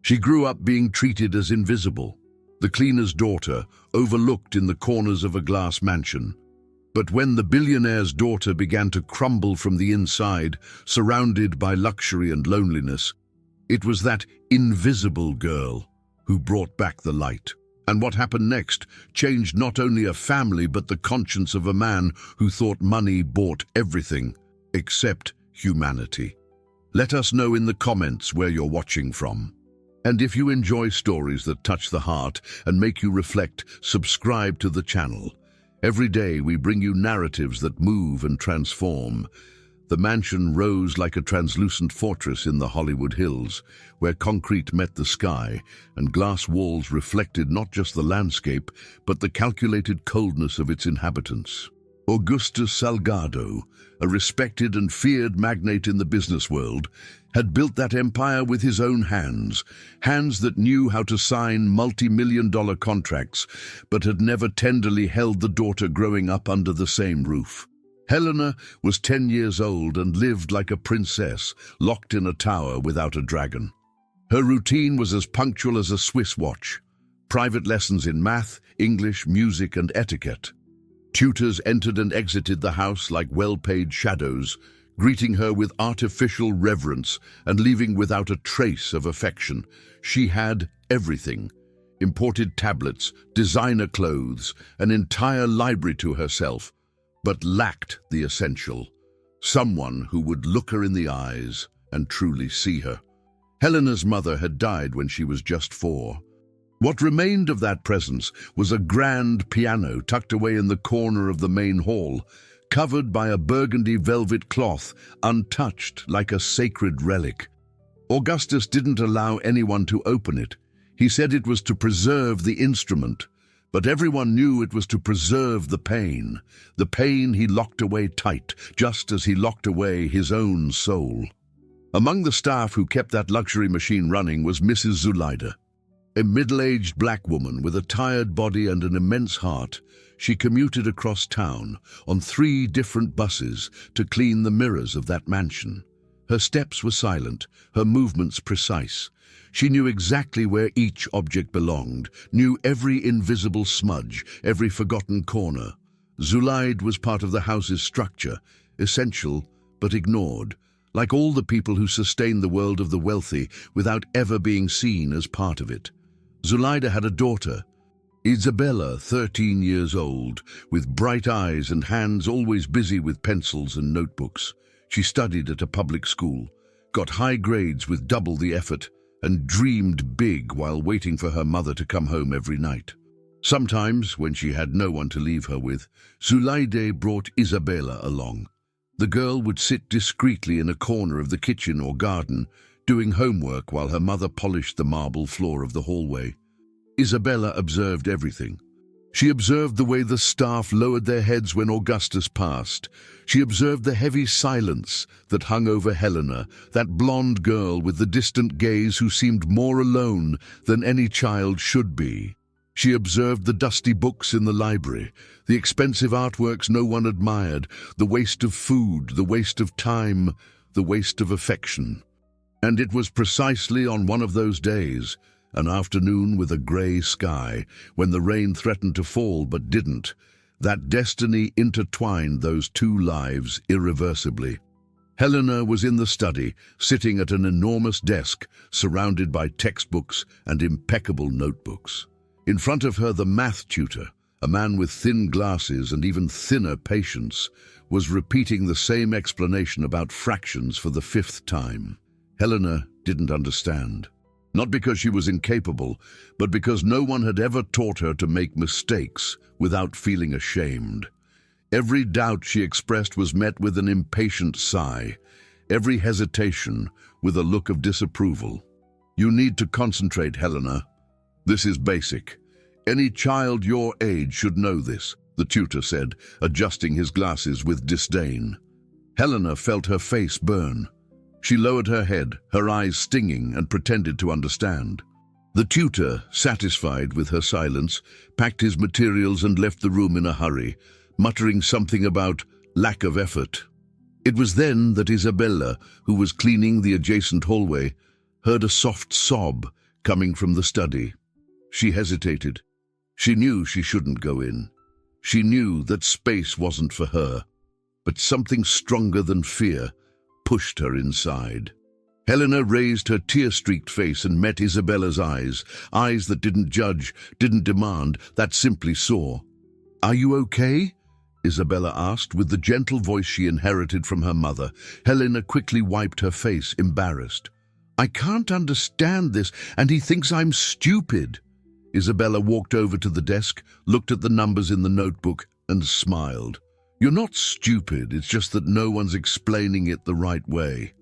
She grew up being treated as invisible, the cleaner's daughter, overlooked in the corners of a glass mansion. But when the billionaire's daughter began to crumble from the inside, surrounded by luxury and loneliness, it was that invisible girl who brought back the light. And what happened next changed not only a family but the conscience of a man who thought money bought everything except humanity. Let us know in the comments where you're watching from. And if you enjoy stories that touch the heart and make you reflect, subscribe to the channel. Every day we bring you narratives that move and transform. The mansion rose like a translucent fortress in the Hollywood Hills, where concrete met the sky and glass walls reflected not just the landscape, but the calculated coldness of its inhabitants. Augustus Salgado, a respected and feared magnate in the business world, had built that empire with his own hands, hands that knew how to sign multi-million-dollar contracts, but had never tenderly held the daughter growing up under the same roof. Helena was 10 years old and lived like a princess, locked in a tower without a dragon. Her routine was as punctual as a Swiss watch. Private lessons in math, English, music, and etiquette. Tutors entered and exited the house like well-paid shadows, greeting her with artificial reverence and leaving without a trace of affection. She had everything: imported tablets, designer clothes, an entire library to herself, but lacked the essential: someone who would look her in the eyes and truly see her. Helena's mother had died when she was just 4. What remained of that presence was a grand piano tucked away in the corner of the main hall, covered by a burgundy velvet cloth, untouched like a sacred relic. Augustus didn't allow anyone to open it. He said it was to preserve the instrument, but everyone knew it was to preserve the pain he locked away tight, just as he locked away his own soul. Among the staff who kept that luxury machine running was Mrs. Zulaida. A middle-aged black woman with a tired body and an immense heart. She commuted across town on 3 different buses to clean the mirrors of that mansion. Her steps were silent, her movements precise. She knew exactly where each object belonged, knew every invisible smudge, every forgotten corner. Zulaid was part of the house's structure, essential but ignored, like all the people who sustain the world of the wealthy without ever being seen as part of it. Zulaida had a daughter, Isabella, 13 years old, with bright eyes and hands always busy with pencils and notebooks. She studied at a public school, got high grades with double the effort, and dreamed big while waiting for her mother to come home every night. Sometimes, when she had no one to leave her with, Zulaida brought Isabella along. The girl would sit discreetly in a corner of the kitchen or garden, doing homework while her mother polished the marble floor of the hallway. Isabella observed everything. She observed the way the staff lowered their heads when Augustus passed. She observed the heavy silence that hung over Helena, that blonde girl with the distant gaze who seemed more alone than any child should be. She observed the dusty books in the library, the expensive artworks no one admired, the waste of food, the waste of time, the waste of affection. And it was precisely on one of those days, an afternoon with a grey sky, when the rain threatened to fall but didn't, that destiny intertwined those 2 lives irreversibly. Helena was in the study, sitting at an enormous desk, surrounded by textbooks and impeccable notebooks. In front of her, the math tutor, a man with thin glasses and even thinner patience, was repeating the same explanation about fractions for the 5th time. Helena didn't understand. Not because she was incapable, but because no one had ever taught her to make mistakes without feeling ashamed. Every doubt she expressed was met with an impatient sigh, every hesitation with a look of disapproval. "You need to concentrate, Helena. This is basic. Any child your age should know this," the tutor said, adjusting his glasses with disdain. Helena felt her face burn. She lowered her head, her eyes stinging, and pretended to understand. The tutor, satisfied with her silence, packed his materials and left the room in a hurry, muttering something about lack of effort. It was then that Isabella, who was cleaning the adjacent hallway, heard a soft sob coming from the study. She hesitated. She knew she shouldn't go in. She knew that space wasn't for her, but something stronger than fear pushed her inside. Helena raised her tear-streaked face and met Isabella's eyes, eyes that didn't judge, didn't demand, that simply saw. "Are you okay?" Isabella asked with the gentle voice she inherited from her mother. Helena quickly wiped her face, embarrassed. "I can't understand this, and he thinks I'm stupid." Isabella walked over to the desk, looked at the numbers in the notebook, and smiled. "You're not stupid, it's just that no one's explaining it the right way."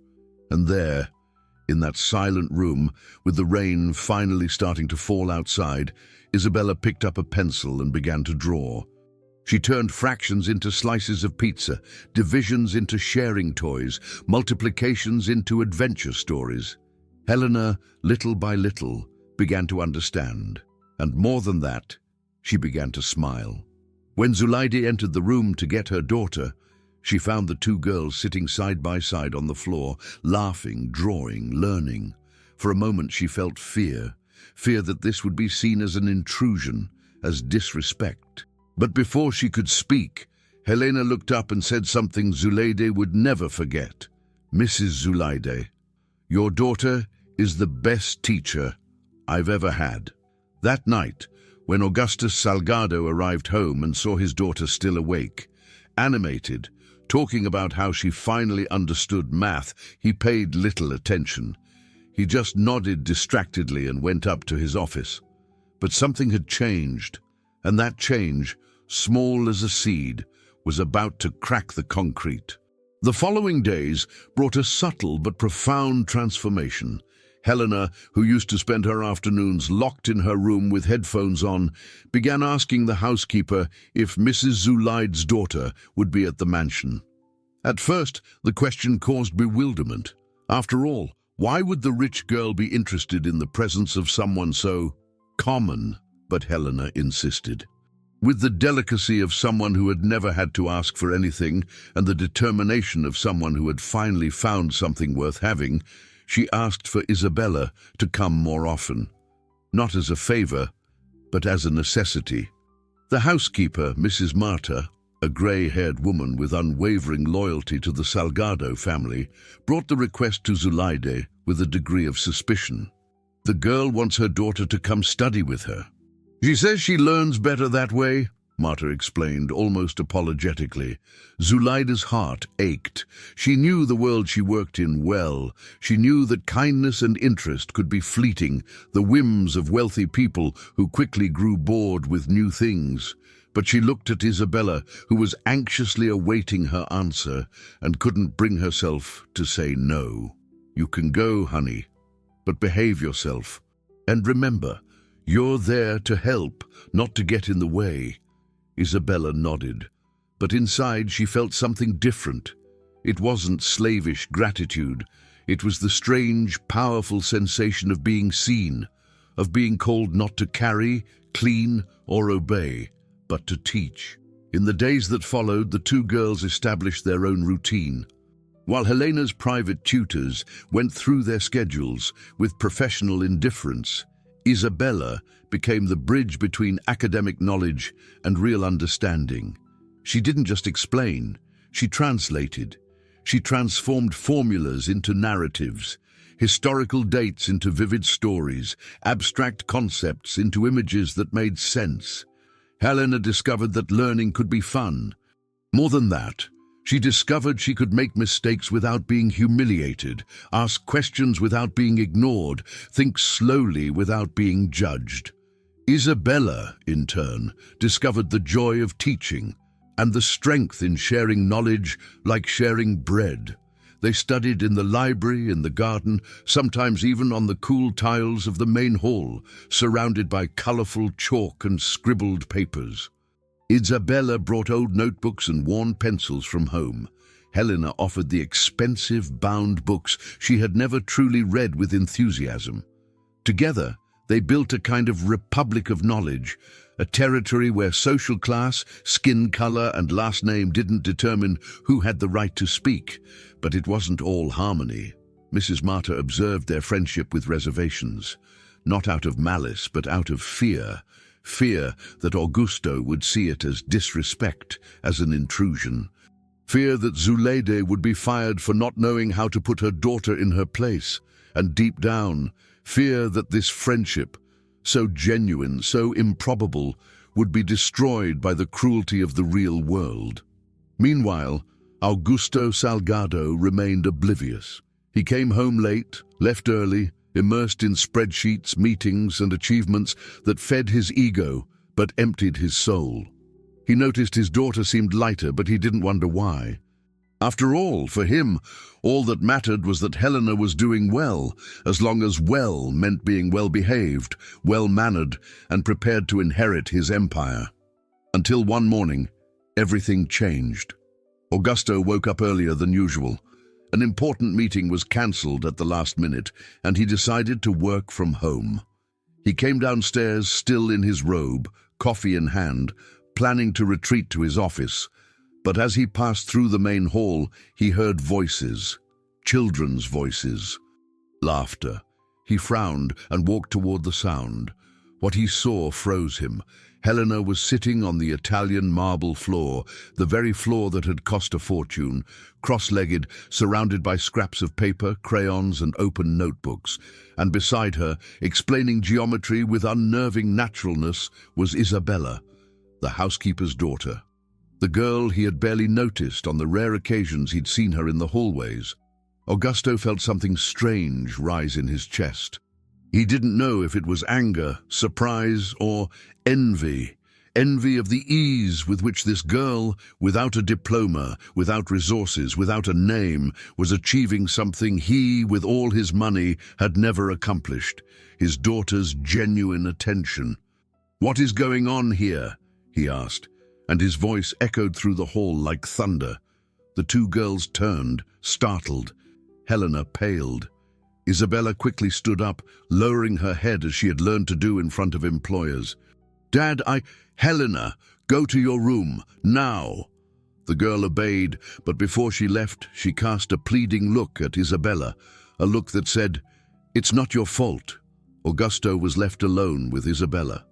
And there, in that silent room, with the rain finally starting to fall outside, Isabella picked up a pencil and began to draw. She turned fractions into slices of pizza, divisions into sharing toys, multiplications into adventure stories. Helena, little by little, began to understand. And more than that, she began to smile. When Zulaide entered the room to get her daughter, she found the two girls sitting side by side on the floor, laughing, drawing, learning. For a moment she felt fear that this would be seen as an intrusion, as disrespect. But before she could speak, Helena looked up and said something Zulaide would never forget. "Mrs. Zulaide, your daughter is the best teacher I've ever had." That night, when Augustus Salgado arrived home and saw his daughter still awake, animated, talking about how she finally understood math, he paid little attention. He just nodded distractedly and went up to his office. But something had changed, and that change, small as a seed, was about to crack the concrete. The following days brought a subtle but profound transformation. Helena, who used to spend her afternoons locked in her room with headphones on, began asking the housekeeper if Mrs. Zulaide's daughter would be at the mansion. At first, the question caused bewilderment. After all, why would the rich girl be interested in the presence of someone so common? But Helena insisted. With the delicacy of someone who had never had to ask for anything and the determination of someone who had finally found something worth having, she asked for Isabella to come more often. Not as a favor, but as a necessity. The housekeeper, Mrs. Marta, a grey-haired woman with unwavering loyalty to the Salgado family, brought the request to Zulaide with a degree of suspicion. "The girl wants her daughter to come study with her. She says she learns better that way," Marta explained, almost apologetically. Zulaide's heart ached. She knew the world she worked in well. She knew that kindness and interest could be fleeting, the whims of wealthy people who quickly grew bored with new things. But she looked at Isabella, who was anxiously awaiting her answer, and couldn't bring herself to say no. "You can go, honey, but behave yourself. And remember, you're there to help, not to get in the way." Isabella nodded, but inside she felt something different. It wasn't slavish gratitude. It was the strange, powerful sensation of being seen, of being called not to carry, clean, or obey, but to teach. In the days that followed, the two girls established their own routine. While Helena's private tutors went through their schedules with professional indifference, Isabella became the bridge between academic knowledge and real understanding. She didn't just explain, she translated. She transformed formulas into narratives, historical dates into vivid stories, abstract concepts into images that made sense. Helena discovered that learning could be fun. More than that, she discovered she could make mistakes without being humiliated, ask questions without being ignored, think slowly without being judged. Isabella, in turn, discovered the joy of teaching and the strength in sharing knowledge like sharing bread. They studied in the library, in the garden, sometimes even on the cool tiles of the main hall, surrounded by colorful chalk and scribbled papers. Isabella brought old notebooks and worn pencils from home. Helena offered the expensive, bound books she had never truly read with enthusiasm. Together, they built a kind of republic of knowledge, a territory where social class, skin color, and last name didn't determine who had the right to speak. But it wasn't all harmony. Mrs. Marta observed their friendship with reservations. not out of malice, but out of fear. Fear that Augusto would see it as disrespect, as an intrusion. Fear that Zuleide would be fired for not knowing how to put her daughter in her place. And deep down, fear that this friendship, so genuine, so improbable, would be destroyed by the cruelty of the real world. Meanwhile, Augusto Salgado remained oblivious. He came home late, left early, immersed in spreadsheets, meetings, and achievements that fed his ego but emptied his soul. He noticed his daughter seemed lighter, but he didn't wonder why. After all, for him, all that mattered was that Helena was doing well, as long as well meant being well-behaved, well-mannered, and prepared to inherit his empire. Until one morning, everything changed. Augusto woke up earlier than usual. An important meeting was cancelled at the last minute, and he decided to work from home. He came downstairs, still in his robe, coffee in hand, planning to retreat to his office. But as he passed through the main hall, he heard voices, children's voices, laughter. He frowned and walked toward the sound. What he saw froze him. Helena was sitting on the Italian marble floor, the very floor that had cost a fortune, cross-legged, surrounded by scraps of paper, crayons, and open notebooks. And beside her, explaining geometry with unnerving naturalness, was Isabella, the housekeeper's daughter. The girl he had barely noticed on the rare occasions he'd seen her in the hallways. Augusto felt something strange rise in his chest. He didn't know if it was anger, surprise, or envy. Envy of the ease with which this girl, without a diploma, without resources, without a name, was achieving something he, with all his money, had never accomplished. His daughter's genuine attention. "What is going on here?" he asked, and his voice echoed through the hall like thunder. The two girls turned, startled. Helena paled. Isabella quickly stood up, lowering her head as she had learned to do in front of employers. "Dad, Helena, go to your room, now!" The girl obeyed, but before she left, she cast a pleading look at Isabella, a look that said, "It's not your fault." Augusto was left alone with Isabella.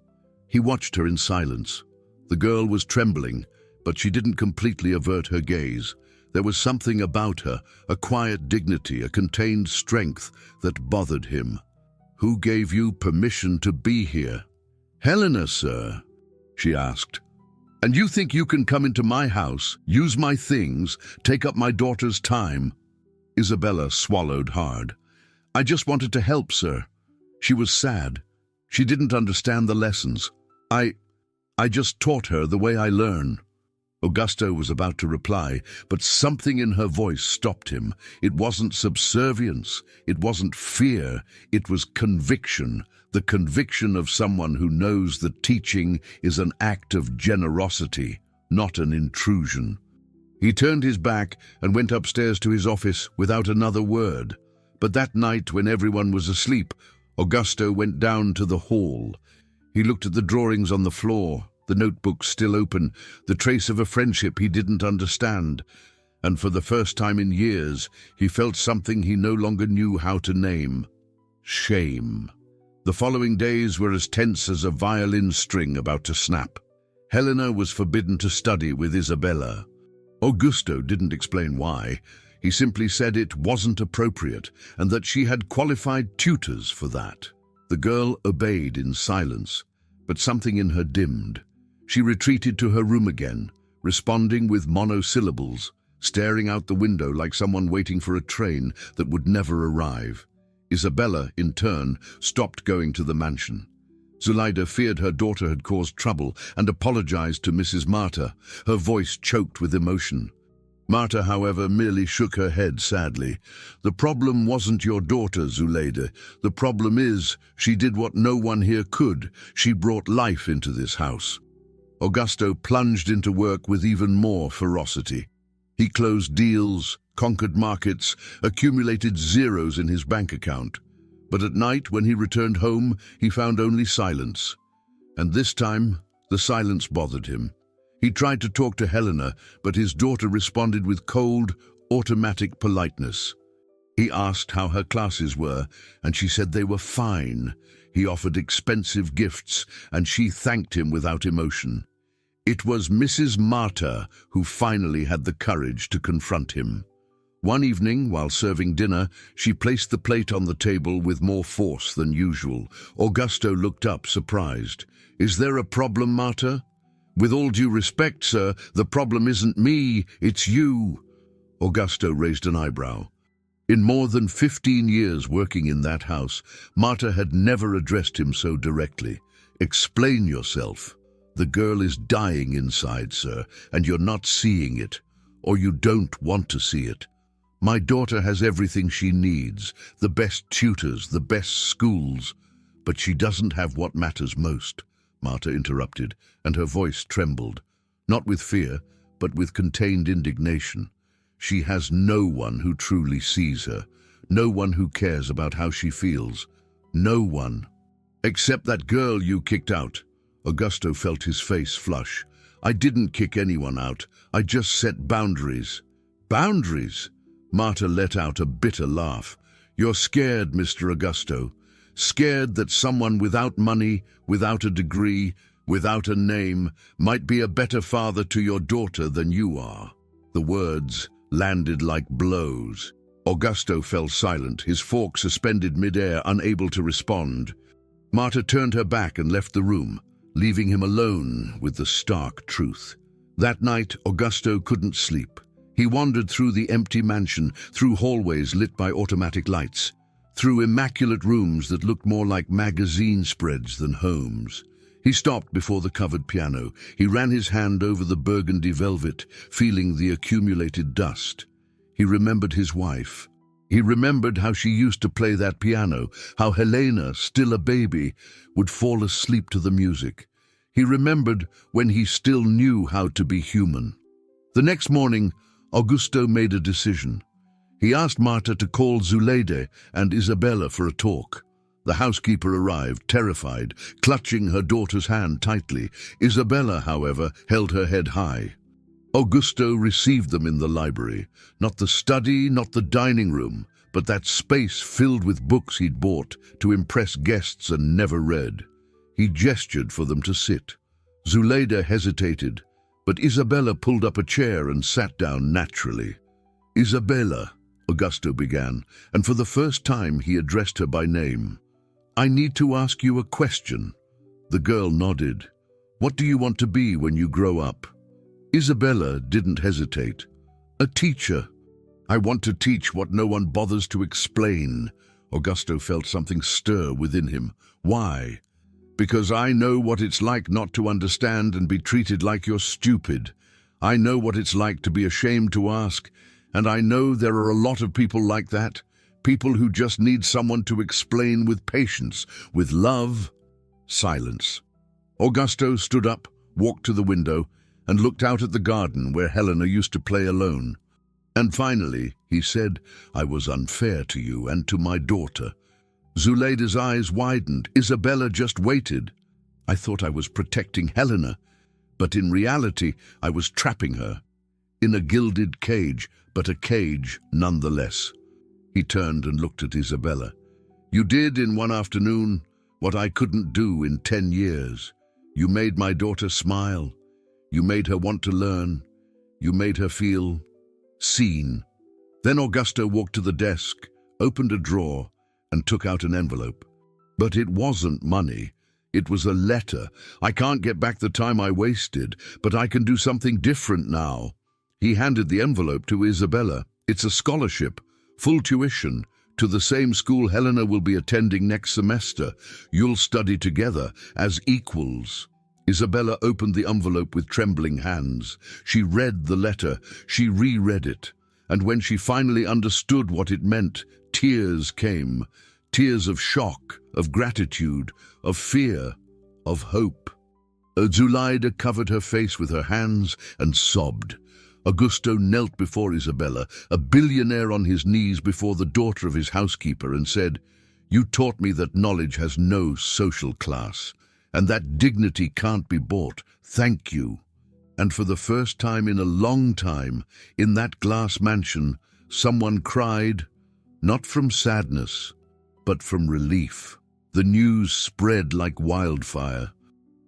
He watched her in silence. The girl was trembling, but she didn't completely avert her gaze. There was something about her, a quiet dignity, a contained strength that bothered him. "Who gave you permission to be here?" "Helena, sir," she asked. "And you think you can come into my house, use my things, take up my daughter's time?" Isabella swallowed hard. "I just wanted to help, sir." She was sad. She didn't understand the lessons. I just taught her the way I learn." Augusto was about to reply, but something in her voice stopped him. It wasn't subservience, it wasn't fear, it was conviction, the conviction of someone who knows that teaching is an act of generosity, not an intrusion. He turned his back and went upstairs to his office without another word. But that night, when everyone was asleep, Augusto went down to the hall. He looked at the drawings on the floor, the notebooks still open, the trace of a friendship he didn't understand. And for the first time in years, he felt something he no longer knew how to name: shame. The following days were as tense as a violin string about to snap. Helena was forbidden to study with Isabella. Augusto didn't explain why. He simply said it wasn't appropriate and that she had qualified tutors for that. The girl obeyed in silence, but something in her dimmed. She retreated to her room again, responding with monosyllables, staring out the window like someone waiting for a train that would never arrive. Isabella, in turn, stopped going to the mansion. Zuleide feared her daughter had caused trouble and apologized to Mrs. Marta, her voice choked with emotion. Marta, however, merely shook her head sadly. "The problem wasn't your daughter, Zuleide. The problem is, she did what no one here could. She brought life into this house." Augusto plunged into work with even more ferocity. He closed deals, conquered markets, accumulated zeros in his bank account. But at night, when he returned home, he found only silence. And this time, the silence bothered him. He tried to talk to Helena, but his daughter responded with cold, automatic politeness. He asked how her classes were, and she said they were fine. He offered expensive gifts, and she thanked him without emotion. It was Mrs. Marta who finally had the courage to confront him. One evening, while serving dinner, she placed the plate on the table with more force than usual. Augusto looked up, surprised. "Is there a problem, Marta?" "With all due respect, sir, the problem isn't me, it's you." Augusto raised an eyebrow. In more than 15 years working in that house, Marta had never addressed him so directly. "Explain yourself. The girl is dying inside, sir, and you're not seeing it, or you don't want to see it. My daughter has everything she needs, the best tutors, the best schools, but she doesn't have what matters most," Marta interrupted, and her voice trembled, not with fear, but with contained indignation. "She has no one who truly sees her, no one who cares about how she feels, no one. Except that girl you kicked out." Augusto felt his face flush. "I didn't kick anyone out, I just set boundaries." "Boundaries?" Marta let out a bitter laugh. "You're scared, Mr. Augusto. Scared that someone without money, without a degree, without a name, might be a better father to your daughter than you are." The words landed like blows. Augusto fell silent, his fork suspended mid-air, unable to respond. Marta turned her back and left the room, leaving him alone with the stark truth. That night, Augusto couldn't sleep. He wandered through the empty mansion, through hallways lit by automatic lights, through immaculate rooms that looked more like magazine spreads than homes. He stopped before the covered piano. He ran his hand over the burgundy velvet, feeling the accumulated dust. He remembered his wife. He remembered how she used to play that piano, how Helena, still a baby, would fall asleep to the music. He remembered when he still knew how to be human. The next morning, Augusto made a decision. He asked Marta to call Zuleide and Isabella for a talk. The housekeeper arrived, terrified, clutching her daughter's hand tightly. Isabella, however, held her head high. Augusto received them in the library. Not the study, not the dining room, but that space filled with books he'd bought to impress guests and never read. He gestured for them to sit. Zuleide hesitated, but Isabella pulled up a chair and sat down naturally. "Isabella," Augusto began, and for the first time he addressed her by name. "I need to ask you a question." The girl nodded. "What do you want to be when you grow up?" Isabella didn't hesitate. "A teacher. I want to teach what no one bothers to explain." Augusto felt something stir within him. "Why?" "Because I know what it's like not to understand and be treated like you're stupid. I know what it's like to be ashamed to ask, and I know there are a lot of people like that, people who just need someone to explain with patience, with love." Silence. Augusto stood up, walked to the window, and looked out at the garden where Helena used to play alone. "And finally," he said, "I was unfair to you and to my daughter." Zuleida's eyes widened. Isabella just waited. "I thought I was protecting Helena, but in reality I was trapping her. In a gilded cage, but a cage nonetheless." He turned and looked at Isabella. "You did in one afternoon what I couldn't do in 10 years. You made my daughter smile. You made her want to learn. You made her feel seen." Then Augusto walked to the desk, opened a drawer, and took out an envelope. But it wasn't money. It was a letter. "I can't get back the time I wasted, but I can do something different now." He handed the envelope to Isabella. "It's a scholarship, full tuition, to the same school Helena will be attending next semester. You'll study together, as equals." Isabella opened the envelope with trembling hands. She read the letter, she reread it, and when she finally understood what it meant, tears came. Tears of shock, of gratitude, of fear, of hope. Zuleide covered her face with her hands and sobbed. Augusto knelt before Isabella, a billionaire on his knees before the daughter of his housekeeper, and said, "You taught me that knowledge has no social class, and that dignity can't be bought. Thank you." And for the first time in a long time, in that glass mansion, someone cried, not from sadness, but from relief. The news spread like wildfire.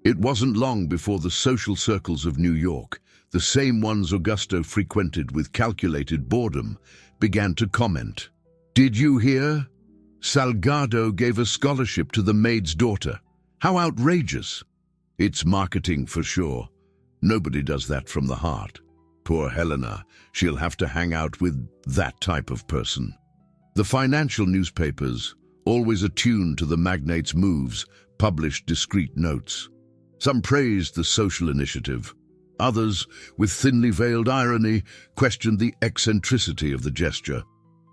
It wasn't long before the social circles of New York, the same ones Augusto frequented with calculated boredom, began to comment. "Did you hear? Salgado gave a scholarship to the maid's daughter. How outrageous!" "It's marketing for sure. Nobody does that from the heart. Poor Helena, she'll have to hang out with that type of person." The financial newspapers, always attuned to the magnate's moves, published discreet notes. Some praised the social initiative. Others, with thinly veiled irony, questioned the eccentricity of the gesture.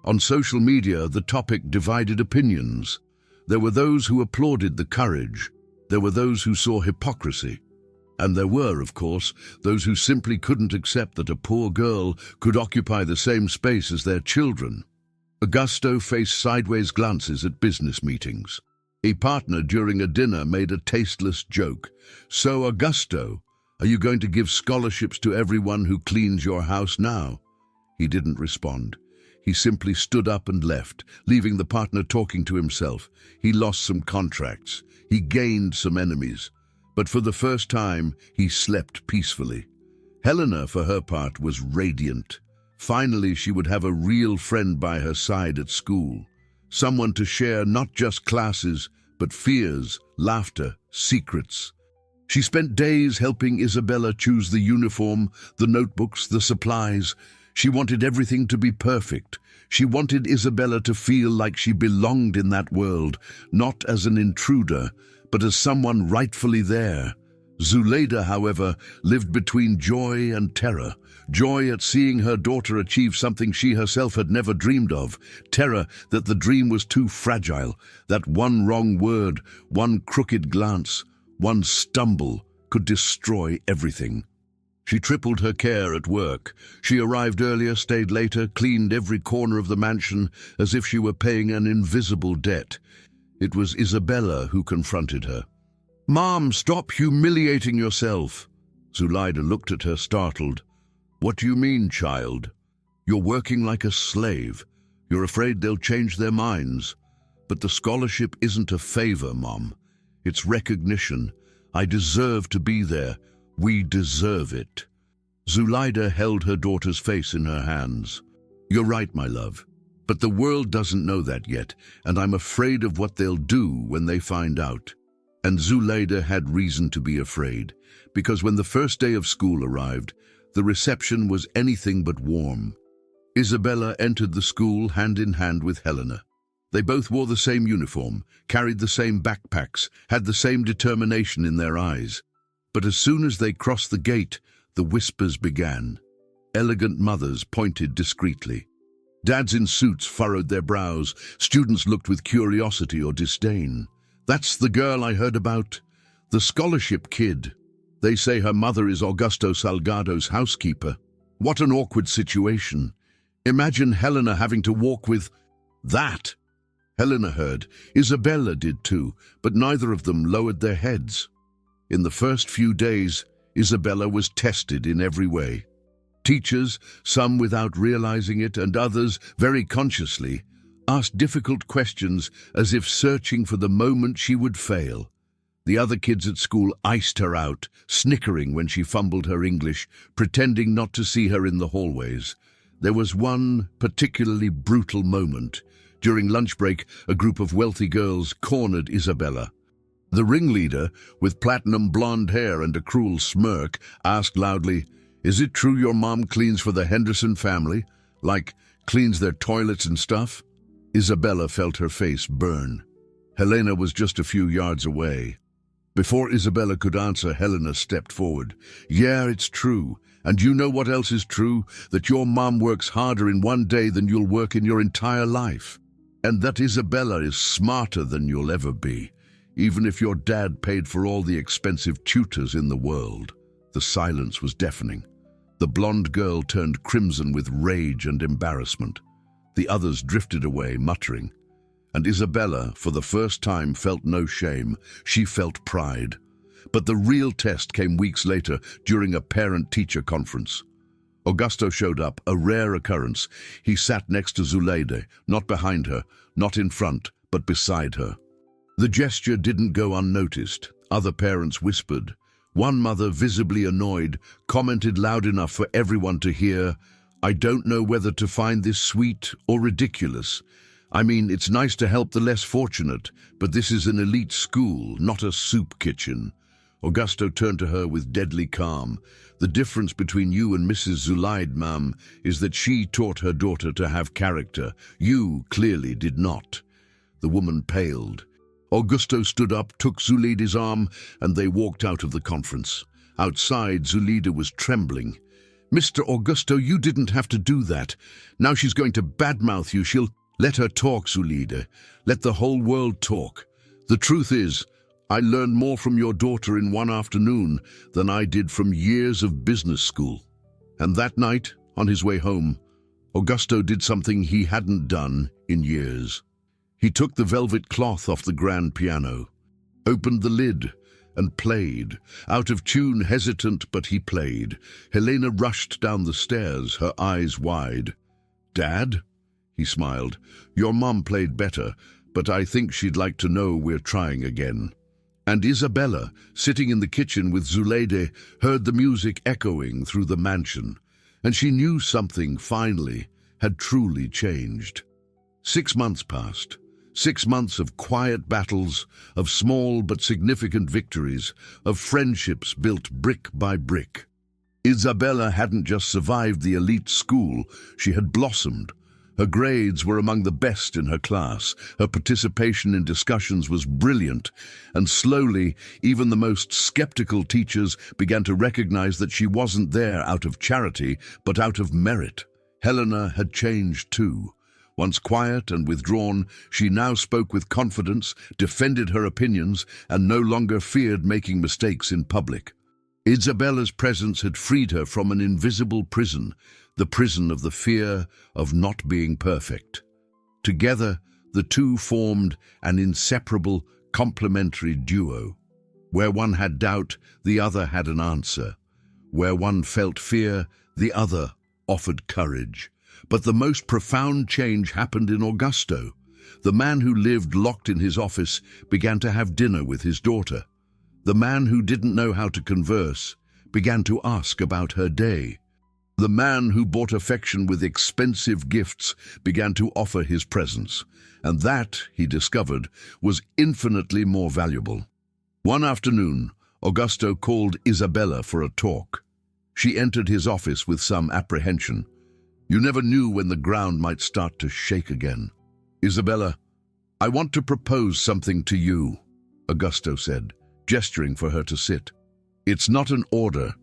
On social media, the topic divided opinions. There were those who applauded the courage. There were those who saw hypocrisy. And there were, of course, those who simply couldn't accept that a poor girl could occupy the same space as their children. Augusto faced sideways glances at business meetings. A partner during a dinner made a tasteless joke. "So, Augusto, are you going to give scholarships to everyone who cleans your house now?" He didn't respond. He simply stood up and left, leaving the partner talking to himself. He lost some contracts. He gained some enemies. But for the first time, he slept peacefully. Helena, for her part, was radiant. Finally, she would have a real friend by her side at school. Someone to share not just classes, but fears, laughter, secrets. She spent days helping Isabella choose the uniform, the notebooks, the supplies. She wanted everything to be perfect. She wanted Isabella to feel like she belonged in that world, not as an intruder, but as someone rightfully there. Zuleida, however, lived between joy and terror. Joy at seeing her daughter achieve something she herself had never dreamed of. Terror that the dream was too fragile, that one wrong word, one crooked glance, one stumble could destroy everything. She tripled her care at work. She arrived earlier, stayed later, cleaned every corner of the mansion as if she were paying an invisible debt. It was Isabella who confronted her. "Mom, stop humiliating yourself." Zuleida looked at her, startled. "What do you mean, child? You're working like a slave. You're afraid they'll change their minds. But the scholarship isn't a favor, Mom. It's recognition. I deserve to be there. We deserve it." Zuleida held her daughter's face in her hands. "You're right, my love. But the world doesn't know that yet, and I'm afraid of what they'll do when they find out." And Zuleida had reason to be afraid, because when the first day of school arrived, the reception was anything but warm. Isabella entered the school hand in hand with Helena. They both wore the same uniform, carried the same backpacks, had the same determination in their eyes. But as soon as they crossed the gate, the whispers began. Elegant mothers pointed discreetly. Dads in suits furrowed their brows. Students looked with curiosity or disdain. "That's the girl I heard about. The scholarship kid. They say her mother is Augusto Salgado's housekeeper. What an awkward situation. Imagine Helena having to walk with that." Helena heard. Isabella did too, but neither of them lowered their heads. In the first few days, Isabella was tested in every way. Teachers, some without realizing it and others very consciously, asked difficult questions as if searching for the moment she would fail. The other kids at school iced her out, snickering when she fumbled her English, pretending not to see her in the hallways. There was one particularly brutal moment. During lunch break, a group of wealthy girls cornered Isabella. The ringleader, with platinum blonde hair and a cruel smirk, asked loudly, "Is it true your mom cleans for the Henderson family? Like, cleans their toilets and stuff?" Isabella felt her face burn. Helena was just a few yards away. Before Isabella could answer, Helena stepped forward. "Yeah, it's true. And you know what else is true? That your mom works harder in one day than you'll work in your entire life. And that Isabella is smarter than you'll ever be, even if your dad paid for all the expensive tutors in the world." The silence was deafening. The blonde girl turned crimson with rage and embarrassment. The others drifted away, muttering. And Isabella, for the first time, felt no shame. She felt pride. But the real test came weeks later during a parent-teacher conference. Augusto showed up, a rare occurrence. He sat next to Zuleide, not behind her, not in front, but beside her. The gesture didn't go unnoticed. Other parents whispered. One mother, visibly annoyed, commented loud enough for everyone to hear, "I don't know whether to find this sweet or ridiculous. I mean, it's nice to help the less fortunate, but this is an elite school, not a soup kitchen." Augusto turned to her with deadly calm. "The difference between you and Mrs. Zulaid, ma'am, is that she taught her daughter to have character. You clearly did not." The woman paled. Augusto stood up, took Zulaida's arm, and they walked out of the conference. Outside, Zulaida was trembling. "Mr. Augusto, you didn't have to do that. Now she's going to badmouth you. She'll..." "Let her talk, Zulaida. Let the whole world talk. The truth is, I learned more from your daughter in one afternoon than I did from years of business school." And that night, on his way home, Augusto did something he hadn't done in years. He took the velvet cloth off the grand piano, opened the lid, and played. Out of tune, hesitant, but he played. Helena rushed down the stairs, her eyes wide. "Dad?" He smiled. "Your mom played better, but I think she'd like to know we're trying again." And Isabella, sitting in the kitchen with Zulaida, heard the music echoing through the mansion, and she knew something, finally, had truly changed. 6 months passed. 6 months of quiet battles, of small but significant victories, of friendships built brick by brick. Isabella hadn't just survived the elite school, she had blossomed. Her grades were among the best in her class, her participation in discussions was brilliant, and slowly, even the most skeptical teachers began to recognize that she wasn't there out of charity, but out of merit. Helena had changed too. Once quiet and withdrawn, she now spoke with confidence, defended her opinions, and no longer feared making mistakes in public. Isabella's presence had freed her from an invisible prison, the prison of the fear of not being perfect. Together, the two formed an inseparable, complementary duo. Where one had doubt, the other had an answer. Where one felt fear, the other offered courage. But the most profound change happened in Augusto. The man who lived locked in his office began to have dinner with his daughter. The man who didn't know how to converse began to ask about her day. The man who bought affection with expensive gifts began to offer his presence, and that, he discovered, was infinitely more valuable. One afternoon, Augusto called Isabella for a talk. She entered his office with some apprehension. You never knew when the ground might start to shake again. "Isabella, I want to propose something to you," Augusto said, gesturing for her to sit. "It's not an order.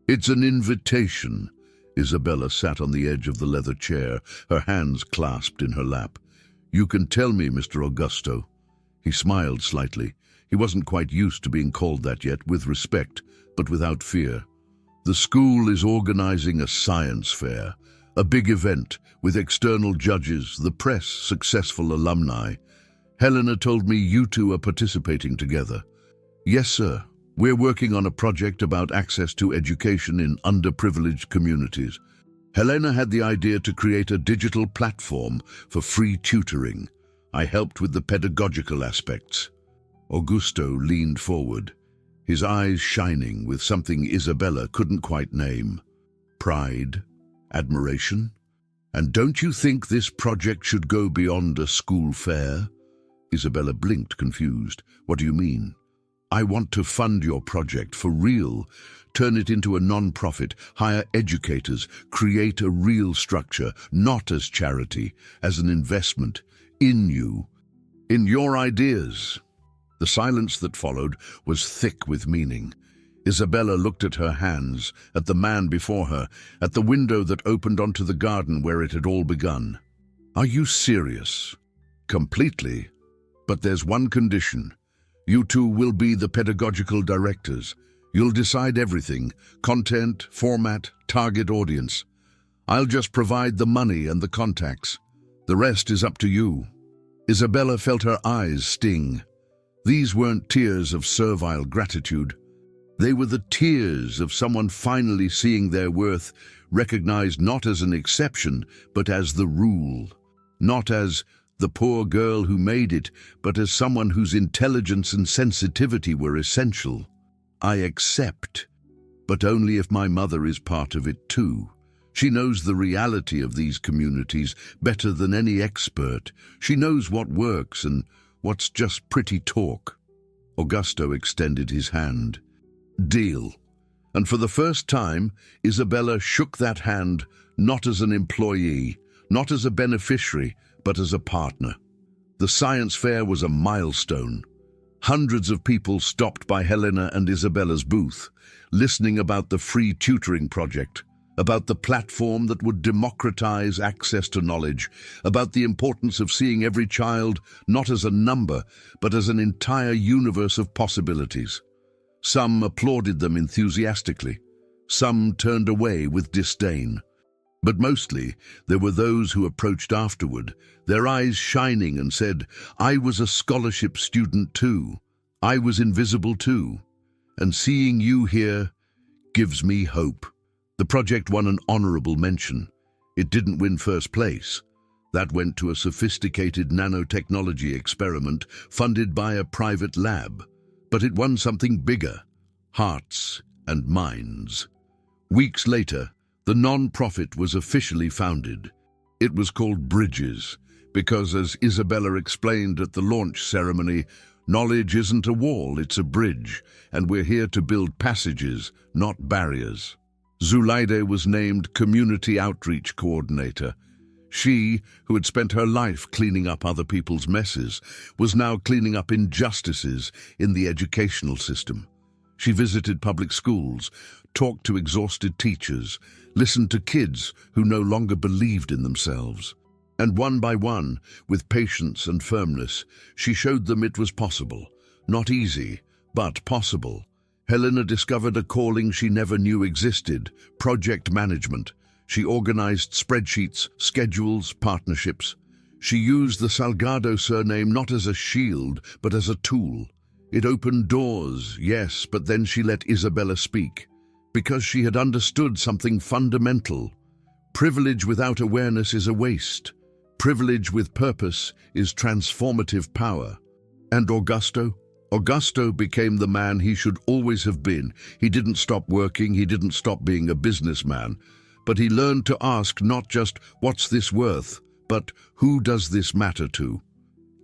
It's an invitation." Isabella sat on the edge of the leather chair, her hands clasped in her lap. "You can tell me, Mr. Augusto." He smiled slightly. He wasn't quite used to being called that yet, with respect, but without fear. "The school is organizing a science fair. A big event with external judges, the press, successful alumni. Helena told me you two are participating together." "Yes, sir. We're working on a project about access to education in underprivileged communities." Helena had the idea to create a digital platform for free tutoring. I helped with the pedagogical aspects. Augusto leaned forward, his eyes shining with something Isabella couldn't quite name. Pride? Admiration? "And don't you think this project should go beyond a school fair?" Isabella blinked, confused. "What do you mean?" "I want to fund your project for real. Turn it into a non-profit, hire educators, create a real structure, not as charity, as an investment, in you, in your ideas." The silence that followed was thick with meaning. Isabella looked at her hands, at the man before her, at the window that opened onto the garden where it had all begun. "Are you serious?" "Completely. But there's one condition. You two will be the pedagogical directors. You'll decide everything: content, format, target audience. I'll just provide the money and the contacts. The rest is up to you." Isabella felt her eyes sting. These weren't tears of servile gratitude. They were the tears of someone finally seeing their worth recognized not as an exception, but as the rule. Not as the poor girl who made it, but as someone whose intelligence and sensitivity were essential. I accept, but only if my mother is part of it too. She knows the reality of these communities better than any expert. She knows what works and what's just pretty talk. Augusto extended his hand. Deal. And for the first time, Isabella shook that hand, not as an employee, not as a beneficiary, but as a partner. The science fair was a milestone. Hundreds of people stopped by Helena and Isabella's booth, listening about the free tutoring project, about the platform that would democratize access to knowledge, about the importance of seeing every child not as a number, but as an entire universe of possibilities. Some applauded them enthusiastically. Some turned away with disdain. But mostly, there were those who approached afterward, their eyes shining and said, "I was a scholarship student too. I was invisible too. And seeing you here gives me hope." The project won an honorable mention. It didn't win first place. That went to a sophisticated nanotechnology experiment funded by a private lab. But it won something bigger: hearts and minds. Weeks later, the non-profit was officially founded. It was called Bridges, because, as Isabella explained at the launch ceremony, knowledge isn't a wall, it's a bridge, and we're here to build passages, not barriers. Zulaide was named Community Outreach Coordinator. She, who had spent her life cleaning up other people's messes, was now cleaning up injustices in the educational system. She visited public schools, talked to exhausted teachers, listened to kids who no longer believed in themselves. And one by one, with patience and firmness, she showed them it was possible. Not easy, but possible. Helena discovered a calling she never knew existed: project management. She organized spreadsheets, schedules, partnerships. She used the Salgado surname not as a shield, but as a tool. It opened doors, yes, but then she let Isabella speak, because she had understood something fundamental. Privilege without awareness is a waste. Privilege with purpose is transformative power. And Augusto? Augusto became the man he should always have been. He didn't stop working, he didn't stop being a businessman. But he learned to ask not just, "What's this worth?" but "Who does this matter to?"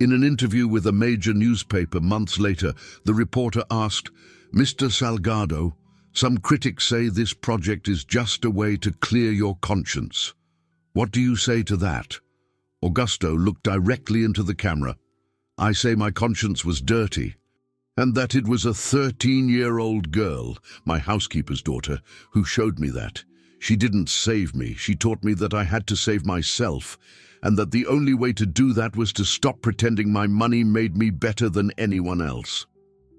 In an interview with a major newspaper months later, the reporter asked, "Mr. Salgado, some critics say this project is just a way to clear your conscience. What do you say to that?" Augusto looked directly into the camera. "I say my conscience was dirty, and that it was a 13-year-old girl, my housekeeper's daughter, who showed me that. She didn't save me. She taught me that I had to save myself, and that the only way to do that was to stop pretending my money made me better than anyone else."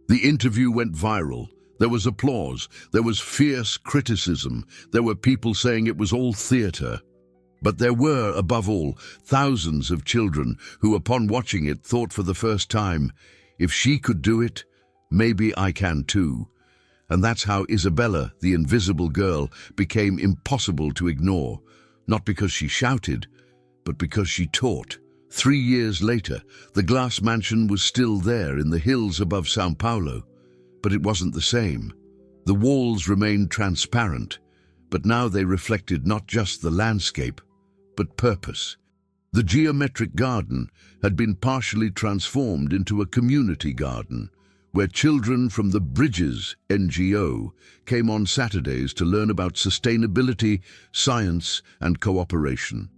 The interview went viral. There was applause. There was fierce criticism. There were people saying it was all theater. But there were, above all, thousands of children who, upon watching it, thought for the first time, "If she could do it, maybe I can too." And that's how Isabella, the invisible girl, became impossible to ignore, not because she shouted, but because she taught. 3 years later, the glass mansion was still there in the hills above São Paulo, but it wasn't the same. The walls remained transparent, but now they reflected not just the landscape, but purpose. The geometric garden had been partially transformed into a community garden, where children from the Bridges NGO came on Saturdays to learn about sustainability, science, and cooperation.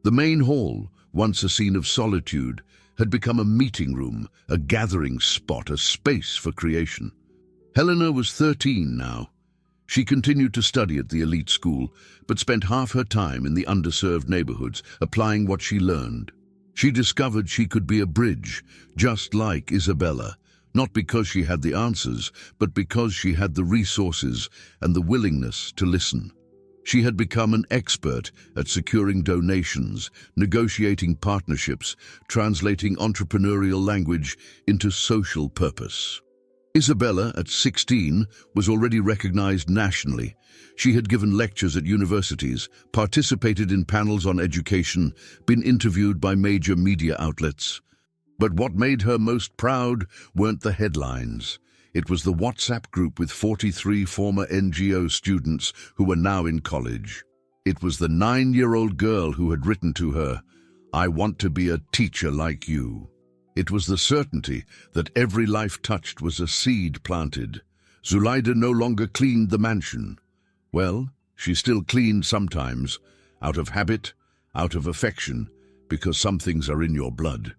The main hall, once a scene of solitude, had become a meeting room, a gathering spot, a space for creation. Helena was 13 now. She continued to study at the elite school, but spent half her time in the underserved neighborhoods, applying what she learned. She discovered she could be a bridge, just like Isabella, not because she had the answers, but because she had the resources and the willingness to listen. She had become an expert at securing donations, negotiating partnerships, translating entrepreneurial language into social purpose. Isabella, at 16, was already recognized nationally. She had given lectures at universities, participated in panels on education, been interviewed by major media outlets. But what made her most proud weren't the headlines. It was the WhatsApp group with 43 former NGO students who were now in college. It was the 9-year-old girl who had written to her, "I want to be a teacher like you." It was the certainty that every life touched was a seed planted. Zulayda no longer cleaned the mansion. Well, she still cleaned sometimes, out of habit, out of affection, because some things are in your blood.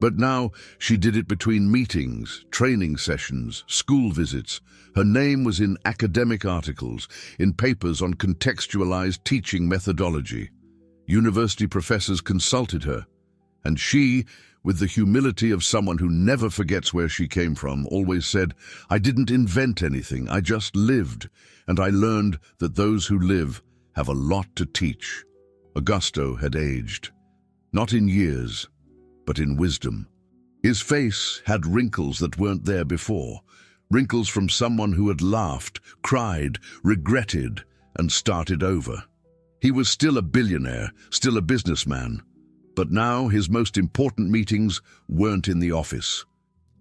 But now she did it between meetings, training sessions, school visits. Her name was in academic articles, in papers on contextualized teaching methodology. University professors consulted her, and she, with the humility of someone who never forgets where she came from, always said, "I didn't invent anything, I just lived, and I learned that those who live have a lot to teach." Augusto had aged, not in years, but in wisdom. His face had wrinkles that weren't there before, wrinkles from someone who had laughed, cried, regretted, and started over. He was still a billionaire, still a businessman, but now his most important meetings weren't in the office.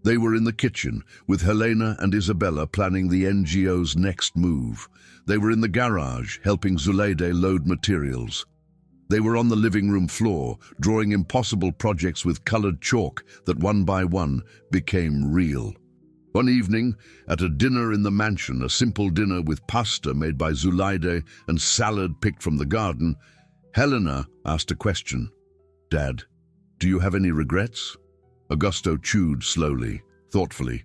They were in the kitchen, with Helena and Isabella planning the NGO's next move. They were in the garage, helping Zulayda load materials. They were on the living room floor, drawing impossible projects with colored chalk that one by one became real. One evening, at a dinner in the mansion, a simple dinner with pasta made by Zulayda and salad picked from the garden, Helena asked a question. "Dad, do you have any regrets?" Augusto chewed slowly, thoughtfully.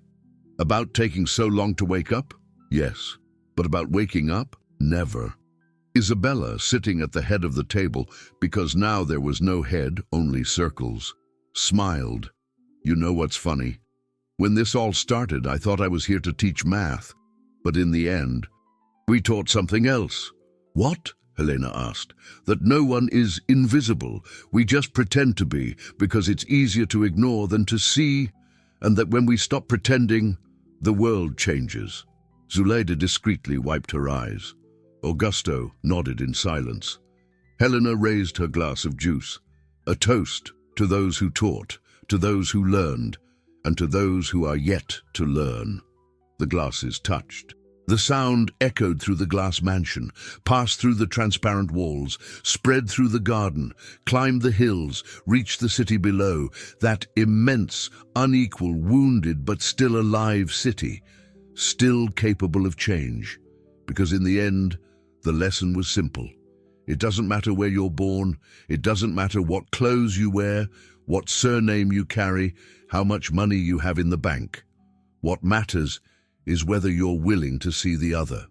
"About taking so long to wake up? Yes. But about waking up? Never." Isabella, sitting at the head of the table, because now there was no head, only circles, smiled. "You know what's funny? When this all started, I thought I was here to teach math. But in the end, we taught something else." "What?" Helena asked. "That no one is invisible. We just pretend to be, because it's easier to ignore than to see, and that when we stop pretending, the world changes." Zulayda discreetly wiped her eyes. Augusto nodded in silence. Helena raised her glass of juice. A toast to those who taught, to those who learned, and to those who are yet to learn. The glasses touched. The sound echoed through the glass mansion, passed through the transparent walls, spread through the garden, climbed the hills, reached the city below, that immense, unequal, wounded but still alive city, still capable of change. Because in the end, the lesson was simple. It doesn't matter where you're born, it doesn't matter what clothes you wear, what surname you carry, how much money you have in the bank. What matters is whether you're willing to see the other,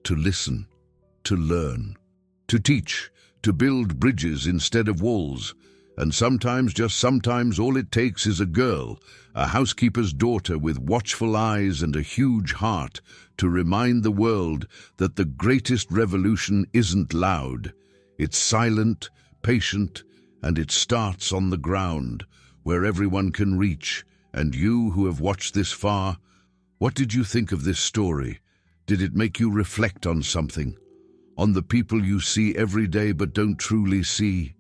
to listen, to learn, to teach, to build bridges instead of walls. And sometimes, just sometimes, all it takes is a girl, a housekeeper's daughter with watchful eyes and a huge heart, to remind the world that the greatest revolution isn't loud. It's silent, patient, and it starts on the ground, where everyone can reach. And you who have watched this far, what did you think of this story? Did it make you reflect on something? On the people you see every day but don't truly see?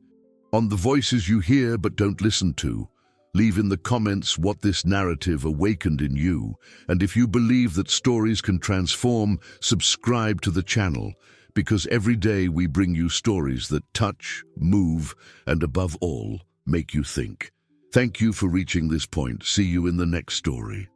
On the voices you hear but don't listen to? Leave in the comments what this narrative awakened in you, and if you believe that stories can transform, subscribe to the channel, because every day we bring you stories that touch, move, and above all, make you think. Thank you for reaching this point. See you in the next story.